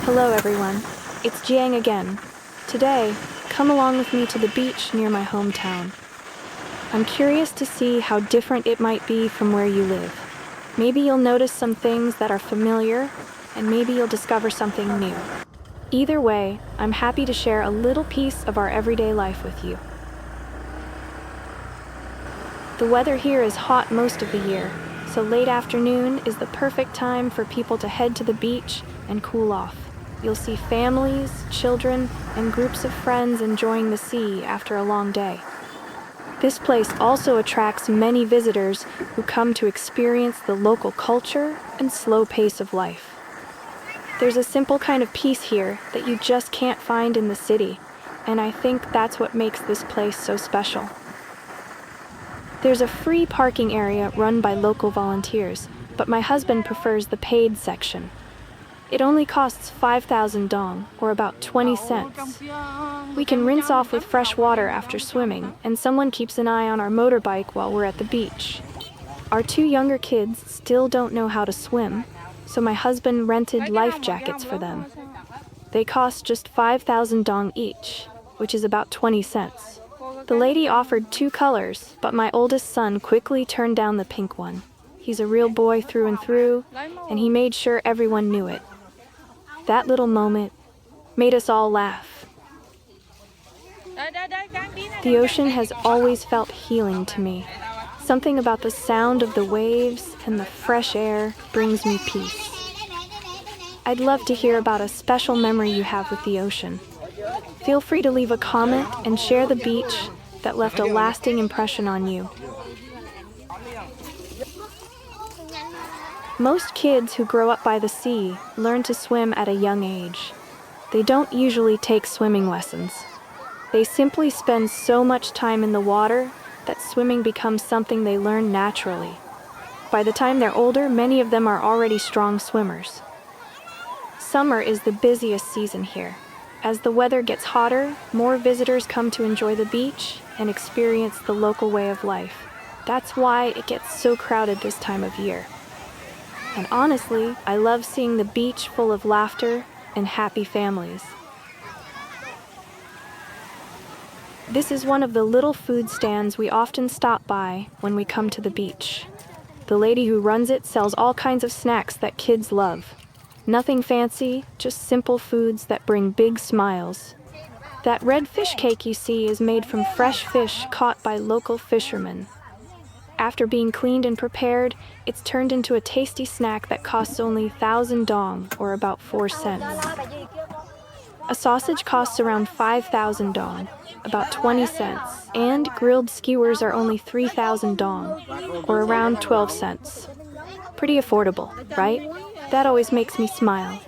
Hello everyone, it's Jiang again. Today, come along with me to the beach near my hometown. I'm curious to see how different it might be from where you live. Maybe you'll notice some things that are familiar, and maybe you'll discover something new. Either way, I'm happy to share a little piece of our everyday life with you. The weather here is hot most of the year, so late afternoon is the perfect time for people to head to the beach and cool off. You'll see families, children, and groups of friends enjoying the sea after a long day. This place also attracts many visitors who come to experience the local culture and slow pace of life. There's a simple kind of peace here that you just can't find in the city, and I think that's what makes this place so special. There's a free parking area run by local volunteers, but my husband prefers the paid section. It only costs 5,000 dong, or about 20 cents. We can rinse off with fresh water after swimming, and someone keeps an eye on our motorbike while we're at the beach. Our two younger kids still don't know how to swim, so my husband rented life jackets for them. They cost just 5,000 dong each, which is about 20 cents. The lady offered 2 colors, but my oldest son quickly turned down the pink one. He's a real boy through and through, and he made sure everyone knew it. That little moment made us all laugh. The ocean has always felt healing to me. Something about the sound of the waves and the fresh air brings me peace. I'd love to hear about a special memory you have with the ocean. Feel free to leave a comment and share the beach that left a lasting impression on you. Most kids who grow up by the sea learn to swim at a young age. They don't usually take swimming lessons. They simply spend so much time in the water that swimming becomes something they learn naturally. By the time they're older, many of them are already strong swimmers. Summer is the busiest season here. As the weather gets hotter, more visitors come to enjoy the beach and experience the local way of life. That's why it gets so crowded this time of year. And honestly, I love seeing the beach full of laughter and happy families. This is one of the little food stands we often stop by when we come to the beach. The lady who runs it sells all kinds of snacks that kids love. Nothing fancy, just simple foods that bring big smiles. That red fish cake you see is made from fresh fish caught by local fishermen. After being cleaned and prepared, it's turned into a tasty snack that costs only 1,000 dong, or about 4 cents. A sausage costs around 5,000 dong, about 20 cents, and grilled skewers are only 3,000 dong, or around 12 cents. Pretty affordable, right? That always makes me smile.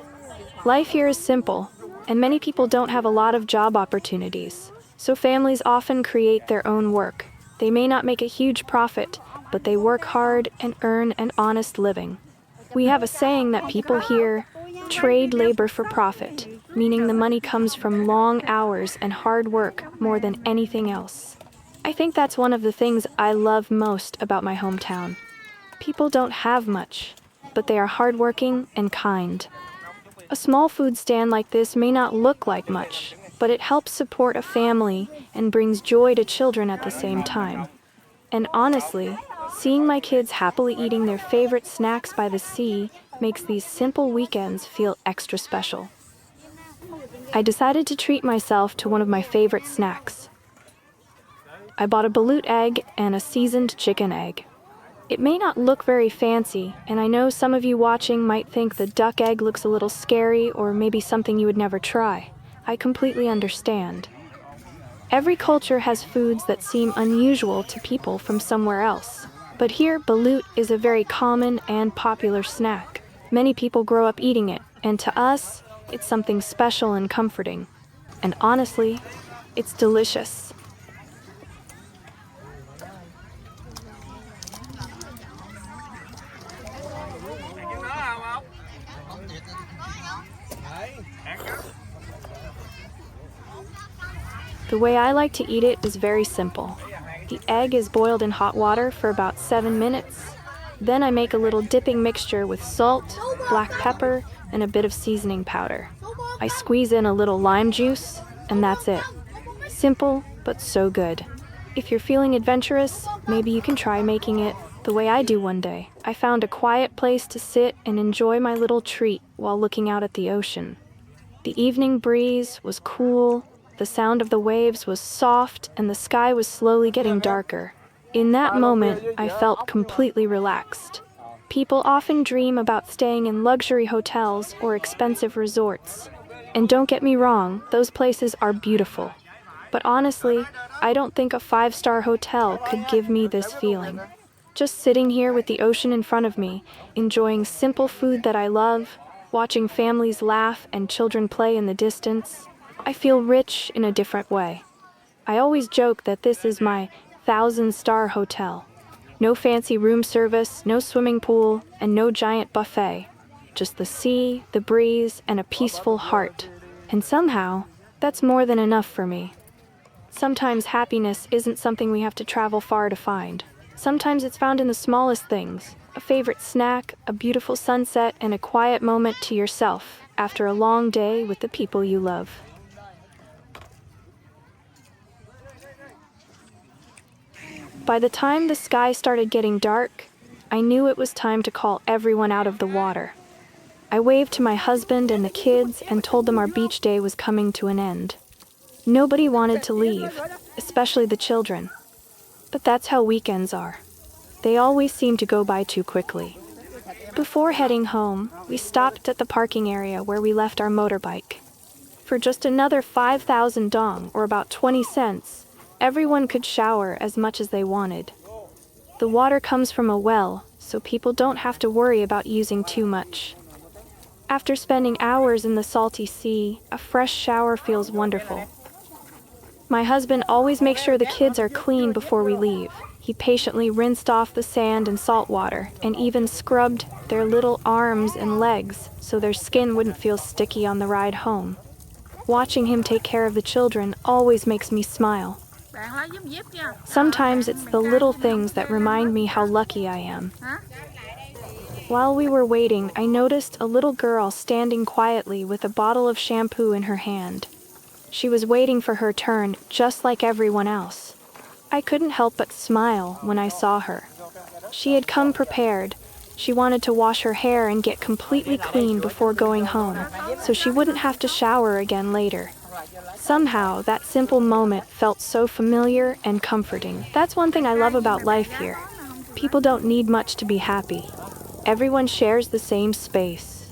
Life here is simple, and many people don't have a lot of job opportunities, so families often create their own work. They may not make a huge profit, but they work hard and earn an honest living. We have a saying that people here trade labor for profit, meaning the money comes from long hours and hard work more than anything else. I think that's one of the things I love most about my hometown. People don't have much, but they are hardworking and kind. A small food stand like this may not look like much, but it helps support a family and brings joy to children at the same time. And honestly, seeing my kids happily eating their favorite snacks by the sea makes these simple weekends feel extra special. I decided to treat myself to one of my favorite snacks. I bought a Balut egg and a seasoned chicken egg. It may not look very fancy, and I know some of you watching might think the duck egg looks a little scary or maybe something you would never try. I completely understand. Every culture has foods that seem unusual to people from somewhere else. But here, balut is a very common and popular snack. Many people grow up eating it, and to us, it's something special and comforting. And honestly, it's delicious. The way I like to eat it is very simple. The egg is boiled in hot water for about 7 minutes. Then I make a little dipping mixture with salt, black pepper, and a bit of seasoning powder. I squeeze in a little lime juice, and that's it. Simple, but so good. If you're feeling adventurous, maybe you can try making it the way I do one day. I found a quiet place to sit and enjoy my little treat while looking out at the ocean. The evening breeze was cool, the sound of the waves was soft, and the sky was slowly getting darker. In that moment, I felt completely relaxed. People often dream about staying in luxury hotels or expensive resorts. And don't get me wrong, those places are beautiful. But honestly, I don't think a 5-star hotel could give me this feeling. Just sitting here with the ocean in front of me, enjoying simple food that I love, watching families laugh and children play in the distance, I feel rich in a different way. I always joke that this is my 1,000-star hotel. No fancy room service, no swimming pool, and no giant buffet. Just the sea, the breeze, and a peaceful heart. And somehow, that's more than enough for me. Sometimes happiness isn't something we have to travel far to find. Sometimes it's found in the smallest things. A favorite snack, a beautiful sunset, and a quiet moment to yourself after a long day with the people you love. By the time the sky started getting dark, I knew it was time to call everyone out of the water. I waved to my husband and the kids and told them our beach day was coming to an end. Nobody wanted to leave, especially the children. But that's how weekends are. They always seem to go by too quickly. Before heading home, we stopped at the parking area where we left our motorbike. For just another 5,000 dong, or about 20 cents, everyone could shower as much as they wanted. The water comes from a well, so people don't have to worry about using too much. After spending hours in the salty sea, a fresh shower feels wonderful. My husband always makes sure the kids are clean before we leave. He patiently rinsed off the sand and salt water, and even scrubbed their little arms and legs so their skin wouldn't feel sticky on the ride home. Watching him take care of the children always makes me smile. Sometimes it's the little things that remind me how lucky I am. While we were waiting, I noticed a little girl standing quietly with a bottle of shampoo in her hand. She was waiting for her turn, just like everyone else. I couldn't help but smile when I saw her. She had come prepared. She wanted to wash her hair and get completely clean before going home, so she wouldn't have to shower again later. Somehow, that simple moment felt so familiar and comforting. That's one thing I love about life here. People don't need much to be happy. Everyone shares the same space.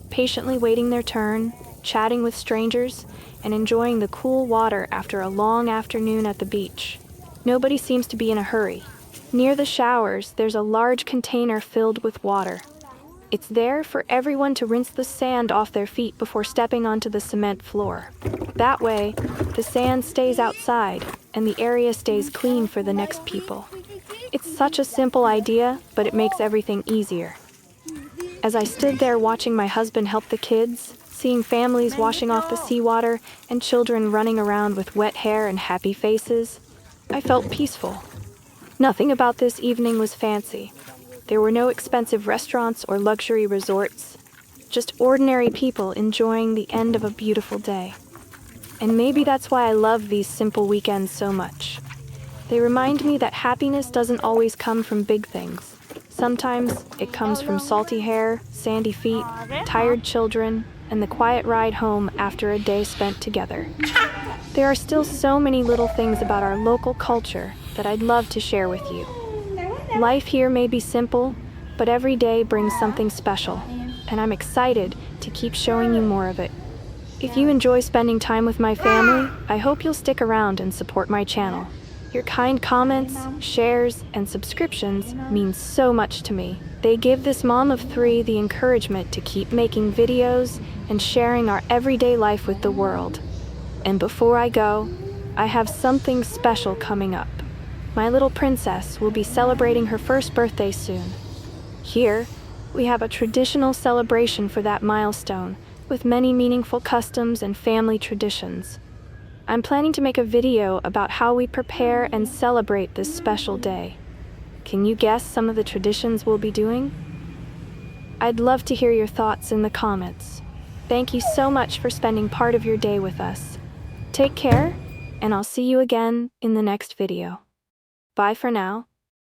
Patiently waiting their turn, chatting with strangers, and enjoying the cool water after a long afternoon at the beach. Nobody seems to be in a hurry. Near the showers, there's a large container filled with water. It's there for everyone to rinse the sand off their feet before stepping onto the cement floor. That way, the sand stays outside, and the area stays clean for the next people. It's such a simple idea, but it makes everything easier. As I stood there watching my husband help the kids, seeing families washing off the seawater and children running around with wet hair and happy faces, I felt peaceful. Nothing about this evening was fancy. There were no expensive restaurants or luxury resorts, just ordinary people enjoying the end of a beautiful day. And maybe that's why I love these simple weekends so much. They remind me that happiness doesn't always come from big things. Sometimes it comes from salty hair, sandy feet, tired children, and the quiet ride home after a day spent together. There are still so many little things about our local culture that I'd love to share with you. Life here may be simple, but every day brings something special, and I'm excited to keep showing you more of it. If you enjoy spending time with my family, I hope you'll stick around and support my channel. Your kind comments, shares, and subscriptions mean so much to me. They give this mom of 3 the encouragement to keep making videos and sharing our everyday life with the world. And before I go, I have something special coming up. My little princess will be celebrating her first birthday soon. Here, we have a traditional celebration for that milestone, with many meaningful customs and family traditions. I'm planning to make a video about how we prepare and celebrate this special day. Can you guess some of the traditions we'll be doing? I'd love to hear your thoughts in the comments. Thank you so much for spending part of your day with us. Take care, and I'll see you again in the next video. Bye for now.